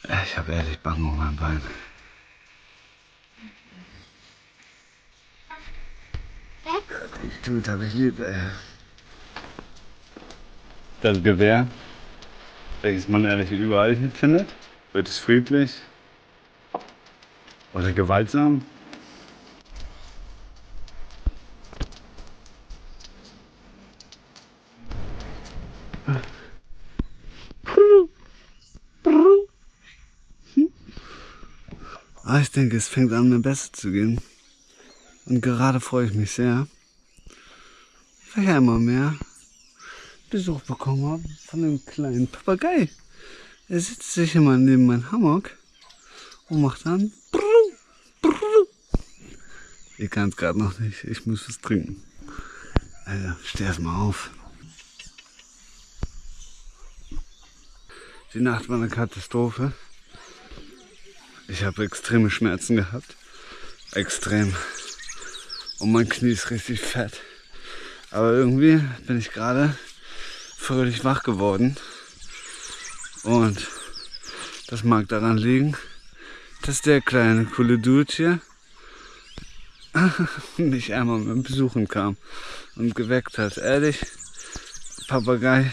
Ich habe ehrlich Bang um mein Bein. Ich tut, habe ich lieb, ey. Das Gewehr, welches man ehrlich überall hier findet, wird es friedlich oder gewaltsam. Aber ich denke, es fängt an, mir besser zu gehen. Und gerade freue ich mich sehr, weil ich einmal mehr Besuch bekommen habe von einem kleinen Papagei. Er sitzt sich immer neben meinem Hammock und macht dann. Ich kann es gerade noch nicht, ich muss was trinken. Also, steh erst mal auf. Die Nacht war eine Katastrophe. Ich habe extreme Schmerzen gehabt. Extrem. Und mein Knie ist richtig fett. Aber irgendwie bin ich gerade fröhlich wach geworden. Und das mag daran liegen, dass der kleine coole Dude hier mich einmal mit besuchen kam und geweckt hat. Ehrlich, Papageis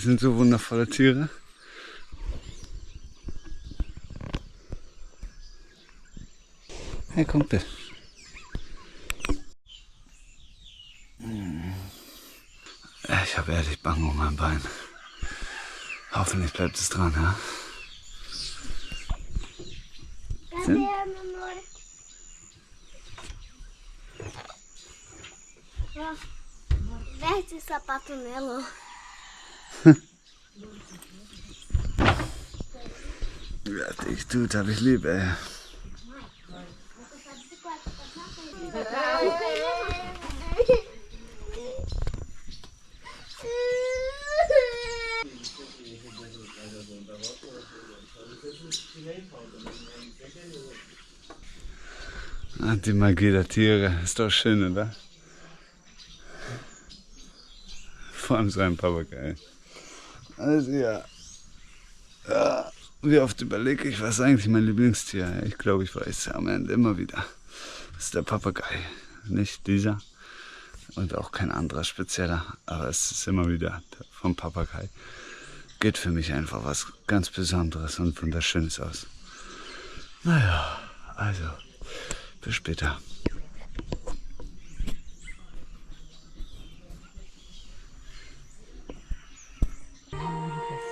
sind so wundervolle Tiere. Hey Kumpel. Ich habe ehrlich Bang um mein Bein. Hoffentlich bleibt es dran, ja? Cadê, meu amor? Ó, veste esse sapato nela. Ja, dich tut, hab ich lieb, ey. Die Magie der Tiere ist doch schön, oder? Vor allem so ein Papagei. Also ja. Wie oft überlege ich, was ist eigentlich mein Lieblingstier? Ich glaube, ich weiß am Ende immer wieder. Das ist der Papagei. Nicht dieser und auch kein anderer spezieller, aber es ist immer wieder vom Papagei. Geht für mich einfach was ganz Besonderes und Wunderschönes aus. Naja, also, bis später.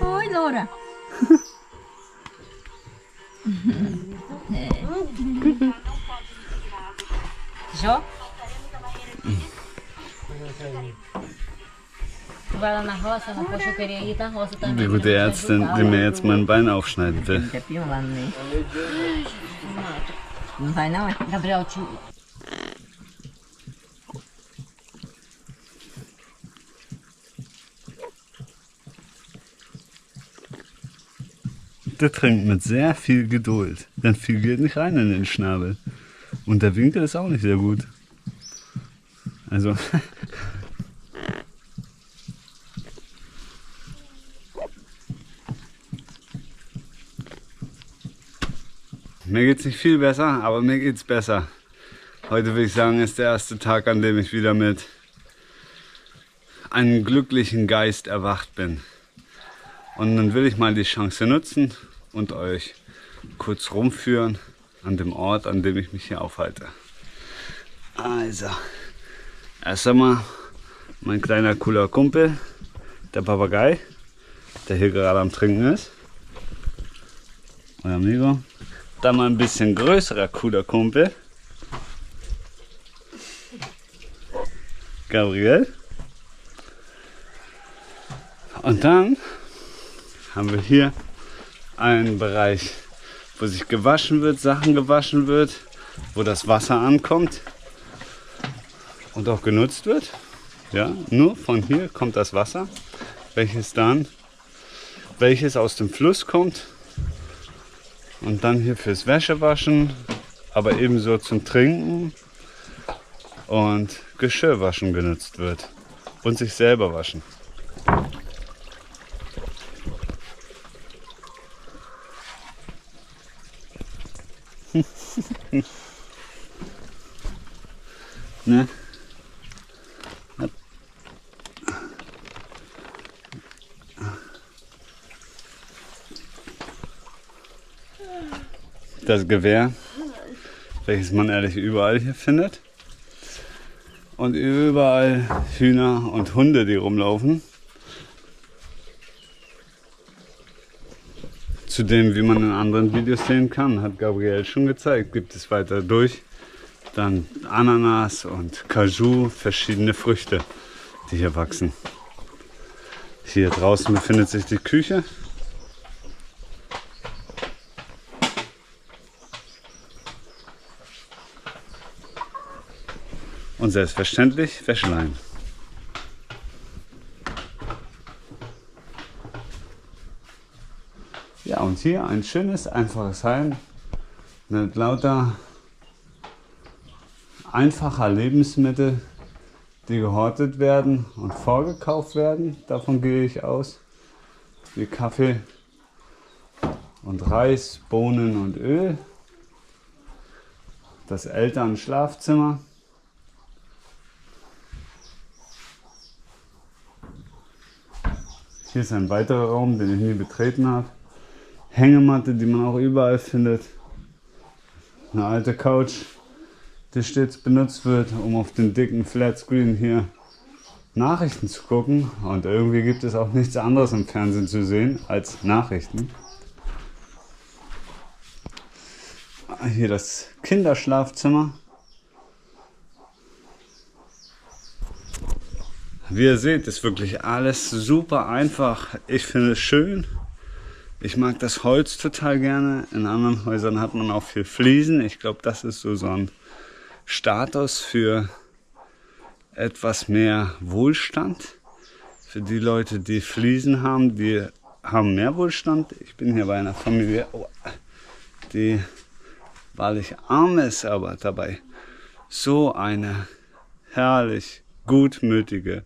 Oi, Laura. Jó? Tu vai lá na roça, na poxa, eu queria ir na roça também. Die gute Ärztin, die mir jetzt mein Bein aufschneiden will. Tempinho lá no meio. Não vai não, é? Gabriel, tio. Der trinkt mit sehr viel Geduld, denn viel geht nicht rein in den Schnabel. Und der Winkel ist auch nicht sehr gut. Also. Mir geht's nicht viel besser, aber mir geht's besser. Heute würde ich sagen, ist der erste Tag, an dem ich wieder mit einem glücklichen Geist erwacht bin. Und dann will ich mal die Chance nutzen und euch kurz rumführen an dem Ort, an dem ich mich hier aufhalte. Also, erst einmal mein kleiner cooler Kumpel, der Papagei, der hier gerade am Trinken ist. Euer Amigo. Dann mal ein bisschen größerer cooler Kumpel, Gabriel. Und dann haben wir hier einen Bereich, wo sich gewaschen wird, Sachen gewaschen wird, wo das Wasser ankommt und auch genutzt wird. Ja, nur von hier kommt das Wasser, welches aus dem Fluss kommt und dann hier fürs Wäschewaschen, aber ebenso zum Trinken und Geschirrwaschen genutzt wird und sich selber waschen. Ne? Das Gewehr, welches man ehrlich überall hier findet. Und überall Hühner und Hunde, die rumlaufen. Zudem, wie man in anderen Videos sehen kann, hat Gabriel schon gezeigt, gibt es weiter durch. Dann Ananas und Kaju, verschiedene Früchte, die hier wachsen. Hier draußen befindet sich die Küche. Und selbstverständlich Wäscheleien. Ja, und hier ein schönes, einfaches Heim mit lauter einfacher Lebensmittel, die gehortet werden und vorgekauft werden. Davon gehe ich aus. Wie Kaffee und Reis, Bohnen und Öl. Das Elternschlafzimmer. Hier ist ein weiterer Raum, den ich nie betreten habe. Hängematte, die man auch überall findet. Eine alte Couch, die stets benutzt wird, um auf den dicken Flatscreen hier Nachrichten zu gucken. Und irgendwie gibt es auch nichts anderes im Fernsehen zu sehen als Nachrichten. Hier das Kinderschlafzimmer. Wie ihr seht, ist wirklich alles super einfach. Ich finde es schön. Ich mag das Holz total gerne. In anderen Häusern hat man auch viel Fliesen. Ich glaube, das ist so ein Status für etwas mehr Wohlstand. Für die Leute, die Fliesen haben, die haben mehr Wohlstand. Ich bin hier bei einer Familie, die wahrlich arm ist, aber dabei so eine herrlich gutmütige,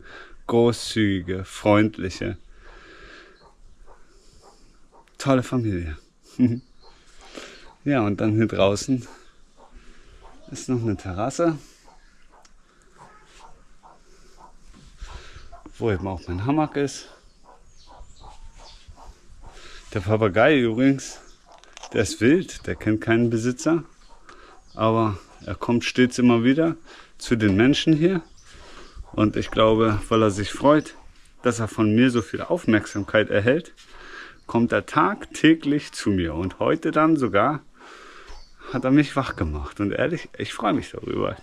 großzügige, freundliche, tolle Familie. Ja, und dann hier draußen ist noch eine Terrasse, wo eben auch mein Hammock ist. Der Papagei übrigens, der ist wild, der kennt keinen Besitzer, aber er kommt stets immer wieder zu den Menschen hier. Und ich glaube, weil er sich freut, dass er von mir so viel Aufmerksamkeit erhält, kommt er tagtäglich zu mir. Und heute dann sogar hat er mich wach gemacht. Und ehrlich, ich freue mich darüber.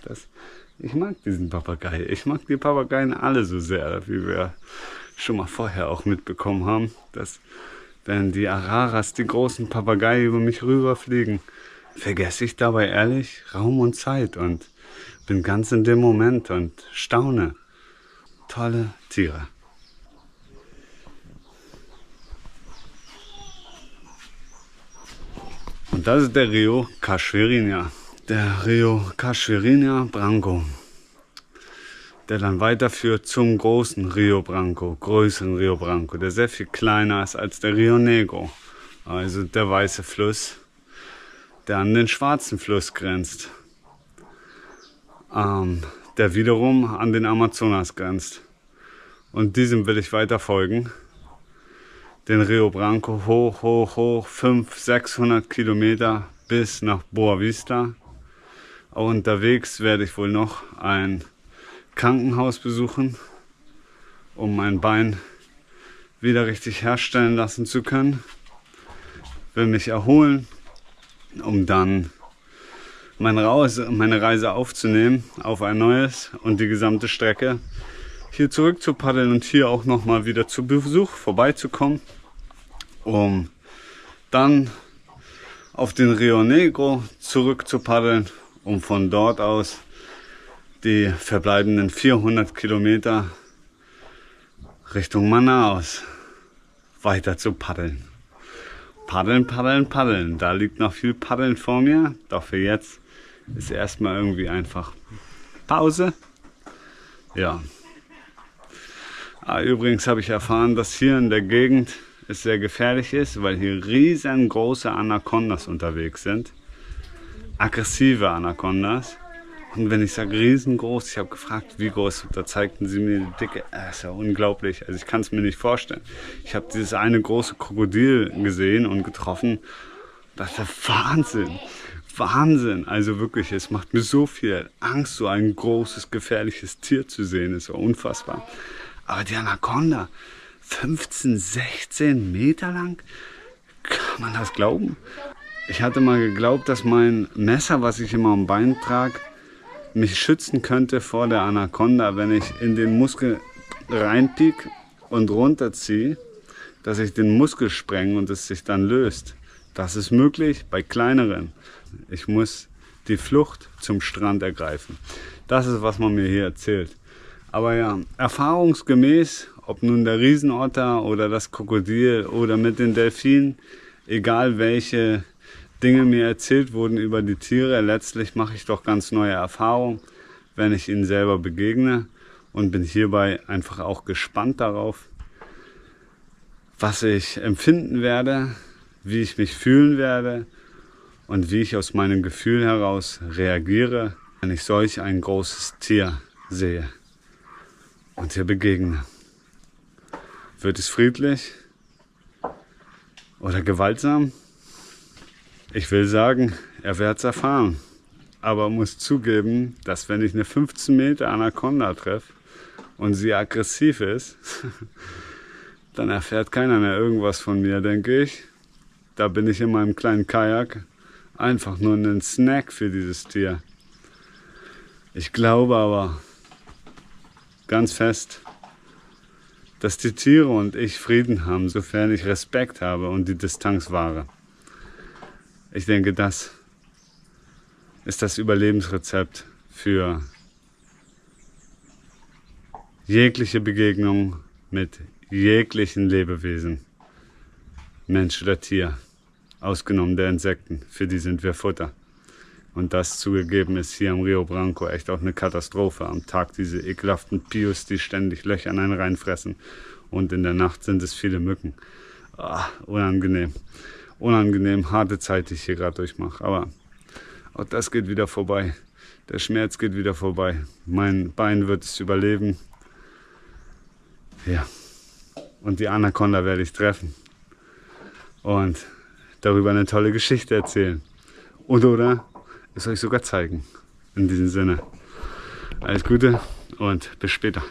Ich mag diesen Papagei. Ich mag die Papageien alle so sehr, wie wir schon mal vorher auch mitbekommen haben, dass wenn die Araras, die großen Papageien über mich rüberfliegen, vergesse ich dabei ehrlich Raum und Zeit und bin ganz in dem Moment und staune. Tolle Tiere. Und das ist der Rio Cachoeirinha. Der Rio Cachoeirinha Branco. Der dann weiterführt zum großen Rio Branco, größeren Rio Branco, der sehr viel kleiner ist als der Rio Negro. Also der weiße Fluss, der an den schwarzen Fluss grenzt. Der wiederum an den Amazonas grenzt. Und diesem will ich weiter folgen. Den Rio Branco hoch, hoch, hoch, 500, 600 Kilometer bis nach Boa Vista. Auch unterwegs werde ich wohl noch ein Krankenhaus besuchen, um mein Bein wieder richtig herstellen lassen zu können. Will mich erholen, um dann meine Reise aufzunehmen auf ein neues und die gesamte Strecke hier zurück zu paddeln und hier auch nochmal wieder zu Besuch vorbeizukommen, um dann auf den Rio Negro zurück zu paddeln, um von dort aus die verbleibenden 400 Kilometer Richtung Manaus weiter zu paddeln. Paddeln, paddeln, paddeln. Da liegt noch viel Paddeln vor mir, doch für jetzt ist erstmal irgendwie einfach Pause. Ja. Übrigens habe ich erfahren, dass hier in der Gegend es sehr gefährlich ist, weil hier riesengroße Anacondas unterwegs sind. aggressive Anacondas. Und wenn ich sage riesengroß, ich habe gefragt, wie groß, da zeigten sie mir die Dicke. Das ist ja unglaublich, also ich kann es mir nicht vorstellen. Ich habe dieses eine große Krokodil gesehen und getroffen. Das ist Wahnsinn, Wahnsinn. Also wirklich, es macht mir so viel Angst, so ein großes, gefährliches Tier zu sehen. Das ist ja unfassbar. Aber die Anaconda, 15, 16 Meter lang, kann man das glauben? Ich hatte mal geglaubt, dass mein Messer, was ich immer am Bein trage, mich schützen könnte vor der Anaconda, wenn ich in den Muskel reinpiek und runterziehe, dass ich den Muskel sprenge und es sich dann löst. Das ist möglich bei kleineren. Ich muss die Flucht zum Strand ergreifen. Das ist, was man mir hier erzählt. Aber ja, erfahrungsgemäß, ob nun der Riesenotter oder das Krokodil oder mit den Delfinen, egal welche Dinge mir erzählt wurden über die Tiere, letztlich mache ich doch ganz neue Erfahrungen, wenn ich ihnen selber begegne und bin hierbei einfach auch gespannt darauf, was ich empfinden werde, wie ich mich fühlen werde und wie ich aus meinem Gefühl heraus reagiere, wenn ich solch ein großes Tier sehe und ihr begegne. Wird es friedlich oder gewaltsam? Ich will sagen, er wird es erfahren, aber muss zugeben, dass wenn ich eine 15 Meter Anaconda treffe und sie aggressiv ist, dann erfährt keiner mehr irgendwas von mir, denke ich. Da bin ich in meinem kleinen Kajak einfach nur ein Snack für dieses Tier. Ich glaube aber ganz fest, dass die Tiere und ich Frieden haben, sofern ich Respekt habe und die Distanz wahre. Ich denke, das ist das Überlebensrezept für jegliche Begegnung mit jeglichen Lebewesen, Mensch oder Tier, ausgenommen der Insekten, für die sind wir Futter. Und das zugegeben ist hier am Rio Branco echt auch eine Katastrophe. Am Tag diese ekelhaften Pius, die ständig Löcher in einen reinfressen. Und in der Nacht sind es viele Mücken. Unangenehm. Unangenehm, harte Zeit, die ich hier gerade durchmache. Aber auch das geht wieder vorbei. Der Schmerz geht wieder vorbei. Mein Bein wird es überleben. Ja. Und die Anaconda werde ich treffen. Und darüber eine tolle Geschichte erzählen. Oder es euch sogar zeigen. In diesem Sinne. Alles Gute und bis später.